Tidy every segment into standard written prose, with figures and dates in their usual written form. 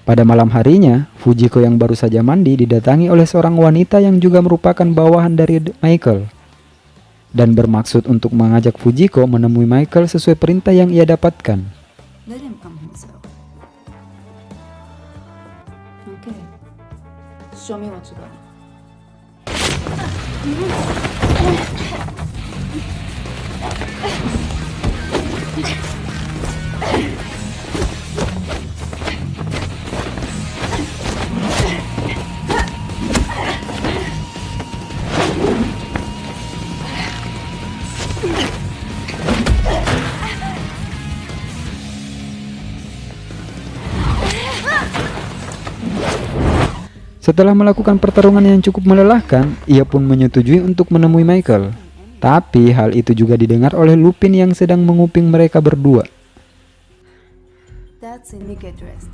Pada malam harinya, Fujiko yang baru saja mandi didatangi oleh seorang wanita yang juga merupakan bawahan dari Michael, dan bermaksud untuk mengajak Fujiko menemui Michael sesuai perintah yang ia dapatkan. Let him come himself. Okay. Show me what you got. Setelah melakukan pertarungan yang cukup melelahkan, ia pun menyetujui untuk menemui Michael. Tapi hal itu juga didengar oleh Lupin yang sedang menguping mereka berdua. That's it. Get dressed.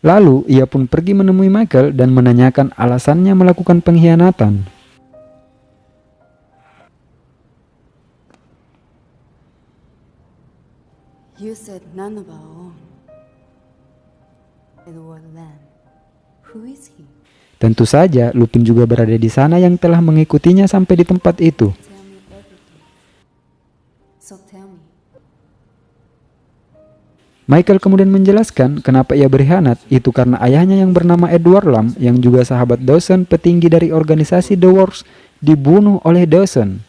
Lalu ia pun pergi menemui Michael dan menanyakan alasannya melakukan pengkhianatan. You said none of our own. Edward Land. Who is he? Tentu saja Lupin juga berada di sana yang telah mengikutinya sampai di tempat itu. Tell me everything. So tell me. Michael kemudian menjelaskan kenapa ia berkhianat itu karena ayahnya yang bernama Edward Lam yang juga sahabat Dawson, petinggi dari organisasi The Works, dibunuh oleh Dawson.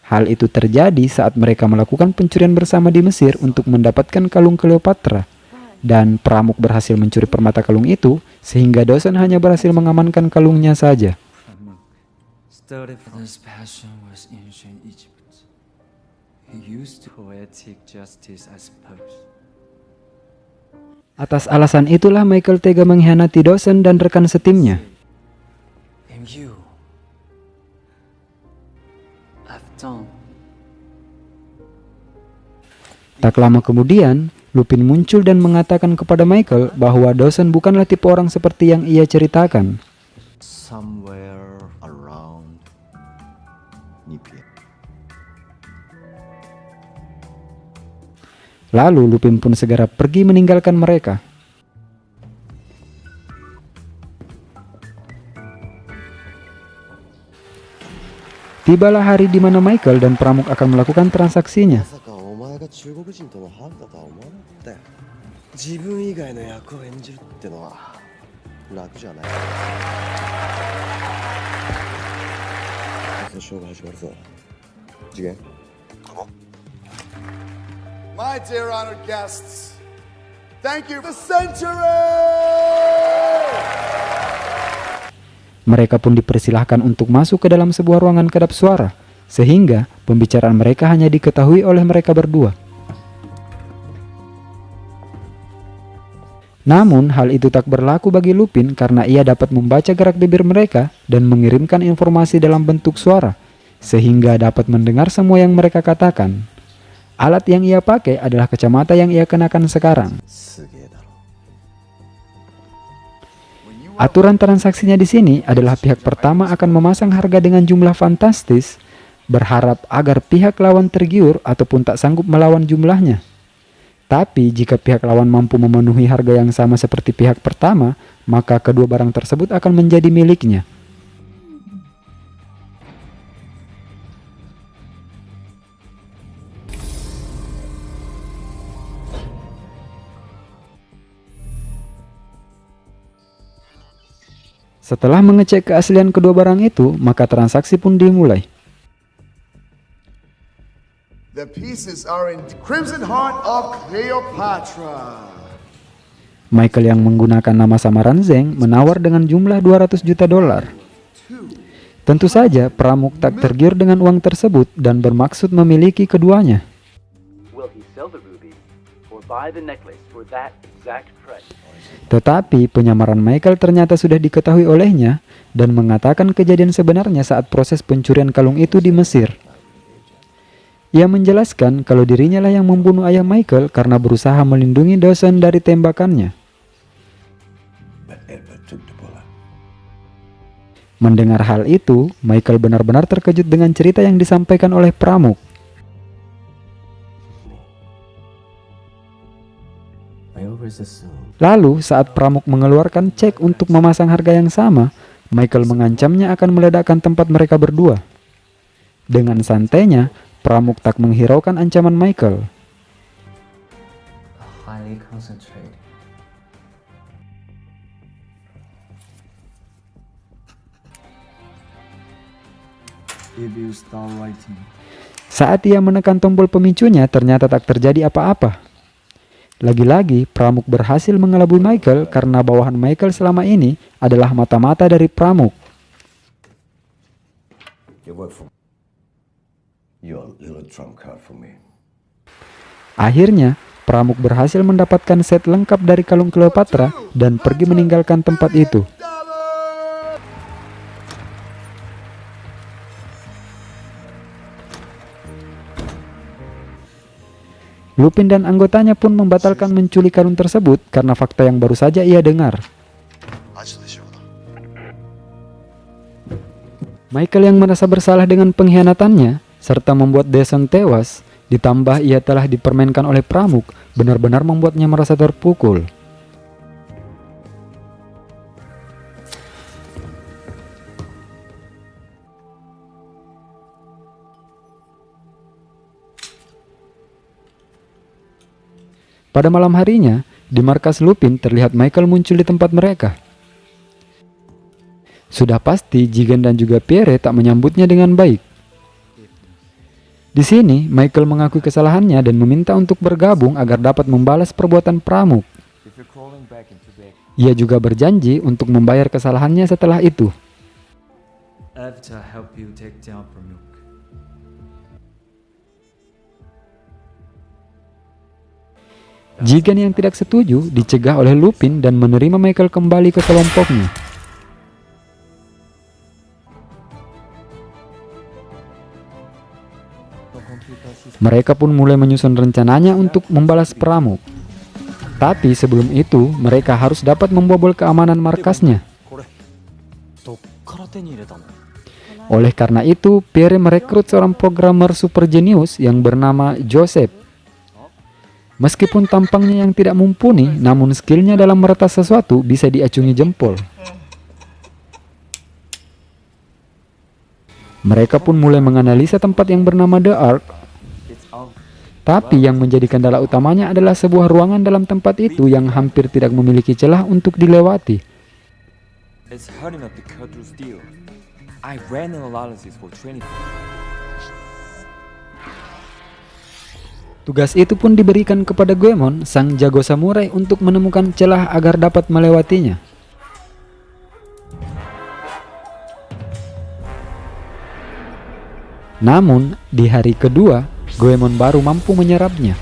Hal itu terjadi saat mereka melakukan pencurian bersama di Mesir untuk mendapatkan kalung Cleopatra. Dan Pramuk berhasil mencuri permata kalung itu, sehingga Dawson hanya berhasil mengamankan kalungnya saja. His passion was ancient Egypt. He used poetic justice, I suppose. Atas alasan itulah Michael tega mengkhianati Dawson dan rekan setimnya. And you, I've done. Tak lama kemudian, Lupin muncul dan mengatakan kepada Michael bahwa Dawson bukanlah tipe orang seperti yang ia ceritakan. Somewhere around Nipia. Lalu Lupin pun segera pergi meninggalkan mereka. Tibalah hari di mana Michael dan Pramuk akan melakukan transaksinya. が中国人とのハーフだとは思わなかったよ。自分以外の役を演じるってのは楽じゃない。訴訟が始まるぞ。次元。My dear honored guests, thank you for the century! Mereka pun dipersilahkan untuk masuk ke dalam sebuah ruangan kedap suara, sehingga pembicaraan mereka hanya diketahui oleh mereka berdua. Namun hal itu tak berlaku bagi Lupin karena ia dapat membaca gerak bibir mereka dan mengirimkan informasi dalam bentuk suara, sehingga dapat mendengar semua yang mereka katakan. Alat yang ia pakai adalah kacamata yang ia kenakan sekarang. Aturan transaksinya di sini adalah pihak pertama akan memasang harga dengan jumlah fantastis, berharap agar pihak lawan tergiur ataupun tak sanggup melawan jumlahnya. Tapi jika pihak lawan mampu memenuhi harga yang sama seperti pihak pertama, maka kedua barang tersebut akan menjadi miliknya. Setelah mengecek keaslian kedua barang itu, maka transaksi pun dimulai. The pieces are in Crimson Heart of Cleopatra. Michael yang menggunakan nama samaran Zeng menawar dengan jumlah 200 juta dolar. Tentu saja Pramuk tak tergiur dengan uang tersebut dan bermaksud memiliki keduanya. Will he sell the ruby or buy the necklace for that exact price? Tetapi penyamaran Michael ternyata sudah diketahui olehnya dan mengatakan kejadian sebenarnya saat proses pencurian kalung itu di Mesir. Ia menjelaskan kalau dirinya lah yang membunuh ayah Michael karena berusaha melindungi Dawson dari tembakannya. Mendengar hal itu, Michael benar-benar terkejut dengan cerita yang disampaikan oleh Pramuk. Lalu saat Pramuk mengeluarkan cek untuk memasang harga yang sama, Michael mengancamnya akan meledakkan tempat mereka berdua. Dengan santainya, Pramuk tak menghiraukan ancaman Michael. Highly concentrated. If you start writing, Saat ia menekan tombol pemicunya, ternyata tak terjadi apa-apa. Lagi-lagi, Pramuk berhasil mengelabui Michael karena bawahan Michael selama ini adalah mata-mata dari Pramuk. You work for me. You're a little trump card for me. Akhirnya, Pramuk berhasil mendapatkan set lengkap dari kalung Cleopatra dan pergi meninggalkan tempat itu. Lupin dan anggotanya pun membatalkan menculik kalung tersebut karena fakta yang baru saja ia dengar. Michael yang merasa bersalah dengan pengkhianatannya serta membuat Dawson tewas, ditambah ia telah dipermainkan oleh Pramuk, benar-benar membuatnya merasa terpukul. Pada malam harinya, di markas Lupin terlihat Michael muncul di tempat mereka. Sudah pasti Jigen dan juga Pierre tak menyambutnya dengan baik. Di sini, Michael mengakui kesalahannya dan meminta untuk bergabung agar dapat membalas perbuatan Pramuk. Ia juga berjanji untuk membayar kesalahannya setelah itu. after I help you take down Pramuk. Jigen yang tidak setuju dicegah oleh Lupin dan menerima Michael kembali ke kelompoknya. Mereka pun mulai menyusun rencananya untuk membalas Pramuk. Tapi sebelum itu, mereka harus dapat membobol keamanan markasnya. Oleh karena itu, Pierre merekrut seorang programmer super jenius yang bernama Joseph. Meskipun tampangnya yang tidak mumpuni, namun skillnya dalam meretas sesuatu bisa diacungi jempol. Mereka pun mulai menganalisa tempat yang bernama The Ark. Tapi yang menjadi kendala utamanya adalah sebuah ruangan dalam tempat itu yang hampir tidak memiliki celah untuk dilewati. It's hard enough to cut through steel. I ran an analysis for training. Tugas itu pun diberikan kepada Goemon, sang jago samurai, untuk menemukan celah agar dapat melewatinya. Namun, di hari kedua, Goemon baru mampu menyerapnya.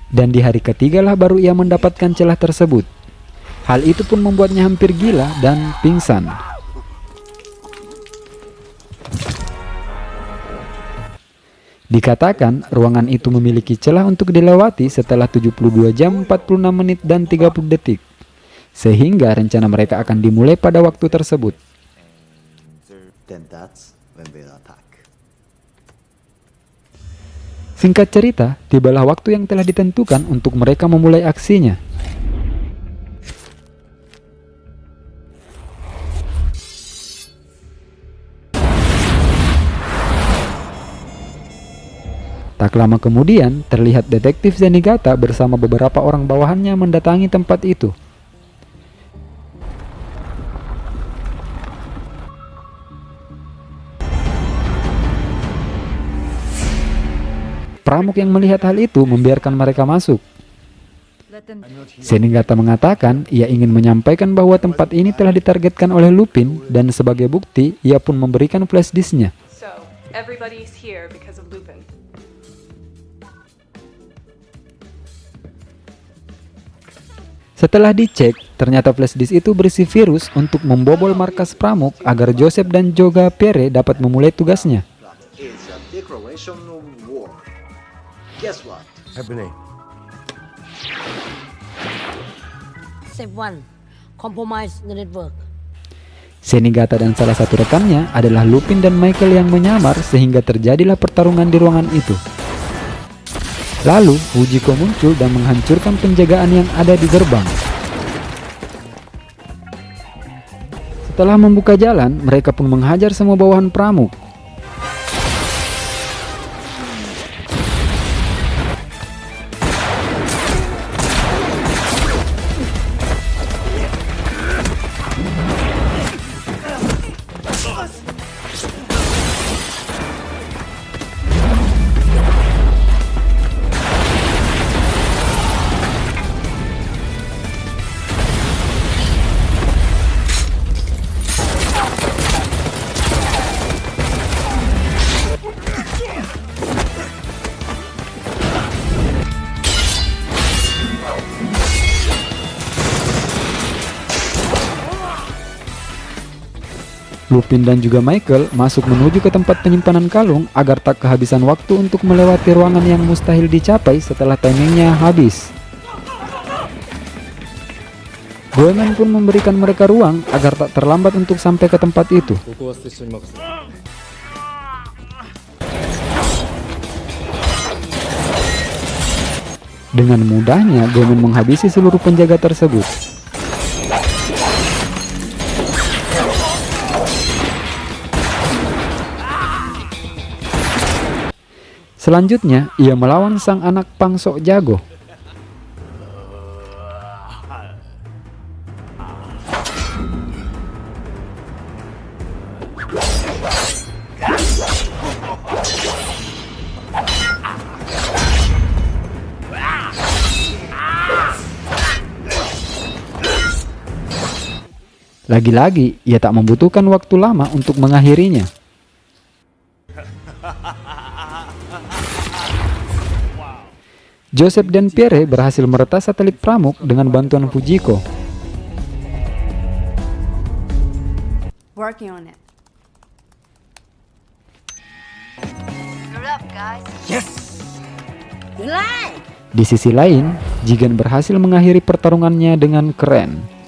Dan di hari ketiga lah baru ia mendapatkan celah tersebut. Hal itu pun membuatnya hampir gila dan pingsan. Dikatakan ruangan itu memiliki celah untuk dilewati setelah 72 jam 46 menit dan 30 detik. Sehingga rencana mereka akan dimulai pada waktu tersebut. Then that's when we'll attack. Singkat cerita, tibalah waktu yang telah ditentukan untuk mereka memulai aksinya. Tak lama kemudian, terlihat detektif Zenigata bersama beberapa orang bawahannya mendatangi tempat itu. Pramuk yang melihat hal itu membiarkan mereka masuk. Zenigata mengatakan ia ingin menyampaikan bahwa tempat ini telah ditargetkan oleh Lupin dan sebagai bukti ia pun memberikan flash disknya. So, everybody's here because of Lupin. Setelah dicek, ternyata flash disk itu berisi virus untuk membobol markas Pramuk agar Joseph dan juga Pierre dapat memulai tugasnya. It's a declaration of war. Guess what? Happening. Step 1. Compromise the network. Senigata dan salah satu rekannya adalah Lupin dan Michael yang menyamar sehingga terjadilah pertarungan di ruangan itu. Lalu Fujiko muncul dan menghancurkan penjagaan yang ada di gerbang. Setelah membuka jalan, mereka pun menghajar semua bawahan Pramuk. Lupin dan juga Michael masuk menuju ke tempat penyimpanan kalung agar tak kehabisan waktu untuk melewati ruangan yang mustahil dicapai setelah timingnya habis. Goemon pun memberikan mereka ruang agar tak terlambat untuk sampai ke tempat itu. Dengan mudahnya Goemon menghabisi seluruh penjaga tersebut. Selanjutnya, ia melawan sang anak pang sok jago. Lagi-lagi, ia tak membutuhkan waktu lama untuk mengakhirinya. Joseph dan Pierre berhasil meretas satelit Pramuk dengan bantuan Fujiko. Working on it. Di sisi lain, Jigen berhasil mengakhiri pertarungannya dengan keren.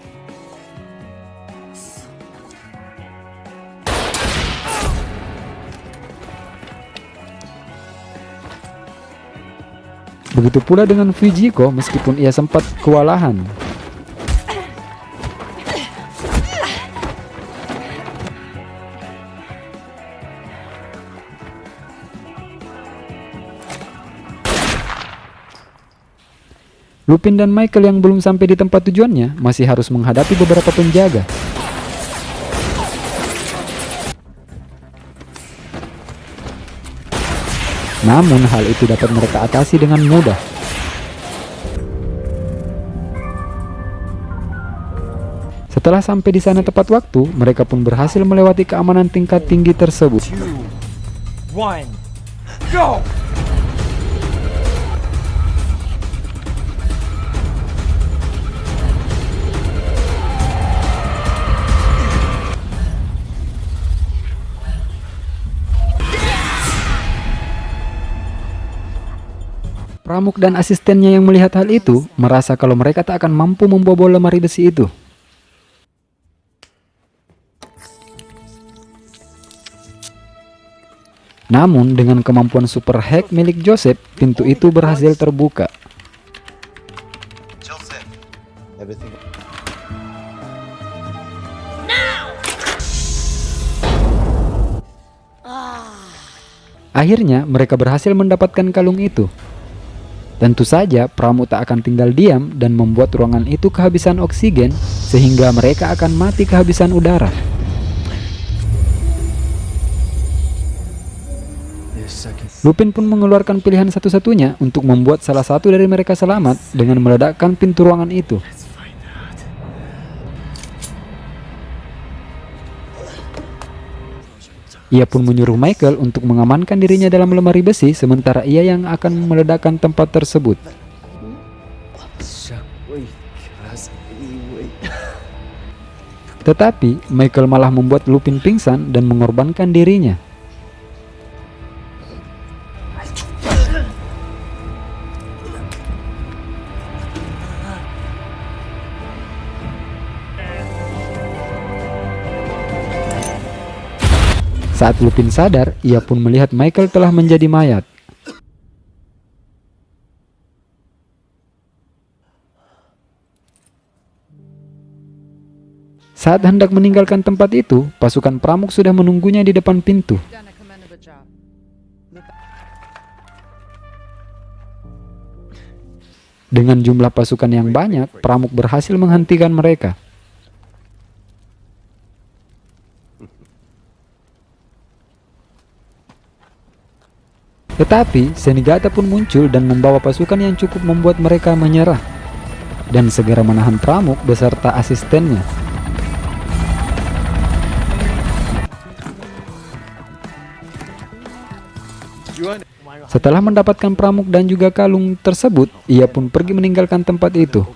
Begitu pula dengan Fujiko meskipun ia sempat kewalahan. Lupin dan Michael yang belum sampai di tempat tujuannya masih harus menghadapi beberapa penjaga. Namun hal itu dapat mereka atasi dengan mudah. Setelah sampai di sana tepat waktu, mereka pun berhasil melewati keamanan tingkat tinggi tersebut. 2, 1, go! Pramuk dan asistennya yang melihat hal itu merasa kalau mereka tak akan mampu membobol lemari besi itu. Namun dengan kemampuan super hack milik Joseph, pintu itu berhasil terbuka. Joseph, everything. Akhirnya mereka berhasil mendapatkan kalung itu. Tentu saja Pramuk tak akan tinggal diam dan membuat ruangan itu kehabisan oksigen sehingga mereka akan mati kehabisan udara. Lupin pun mengeluarkan pilihan satu-satunya untuk membuat salah satu dari mereka selamat dengan meledakkan pintu ruangan itu. Ia pun menyuruh Michael untuk mengamankan dirinya dalam lemari besi sementara ia yang akan meledakkan tempat tersebut. Tetapi Michael malah membuat Lupin pingsan dan mengorbankan dirinya. Saat Lupin sadar, ia pun melihat Michael telah menjadi mayat. Saat hendak meninggalkan tempat itu, pasukan Pramuk sudah menunggunya di depan pintu. Dengan jumlah pasukan yang banyak, Pramuk berhasil menghentikan mereka. Tetapi, Senigata pun muncul dan membawa pasukan yang cukup membuat mereka menyerah, dan segera menahan Pramuk beserta asistennya. Setelah mendapatkan Pramuk dan juga kalung tersebut, ia pun pergi meninggalkan tempat itu.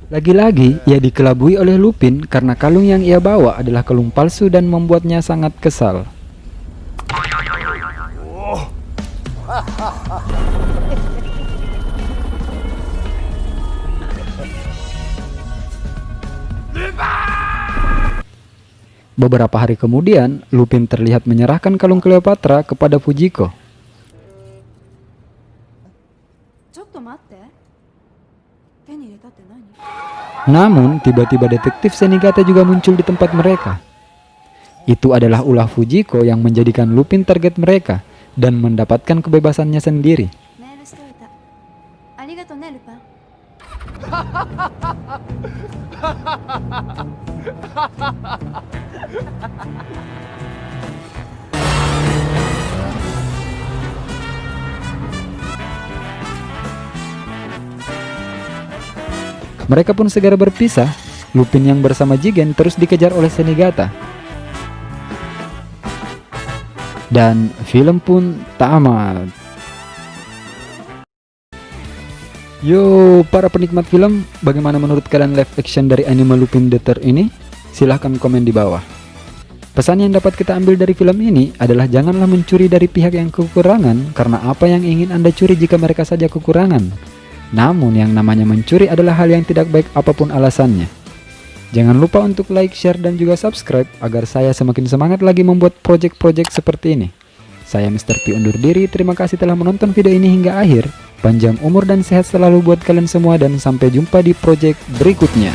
Lagi-lagi, ia dikelabui oleh Lupin karena kalung yang ia bawa adalah kalung palsu dan membuatnya sangat kesal. Beberapa hari kemudian, Lupin terlihat menyerahkan kalung Cleopatra kepada Fujiko. ちょっと待って。手に入れたって何？ Namun, tiba-tiba detektif Senigata juga muncul di tempat mereka. Itu adalah ulah Fujiko yang menjadikan Lupin target mereka dan mendapatkan kebebasannya sendiri. メールしといた。ありがとね、ルパン。 Mereka pun segera berpisah. Lupin yang bersama Jigen terus dikejar oleh Senigata. Dan film pun tamat. Yo, para penikmat film, bagaimana menurut kalian live action dari anime Lupin the Third ini? Silahkan komen di bawah. Pesan yang dapat kita ambil dari film ini adalah janganlah mencuri dari pihak yang kekurangan, karena apa yang ingin Anda curi jika mereka saja kekurangan. Namun yang namanya mencuri adalah hal yang tidak baik apapun alasannya. Jangan lupa untuk like, share, dan juga subscribe agar saya semakin semangat lagi membuat project-project seperti ini. Saya Mr. P undur diri, terima kasih telah menonton video ini hingga akhir. Panjang umur dan sehat selalu buat kalian semua dan sampai jumpa di project berikutnya.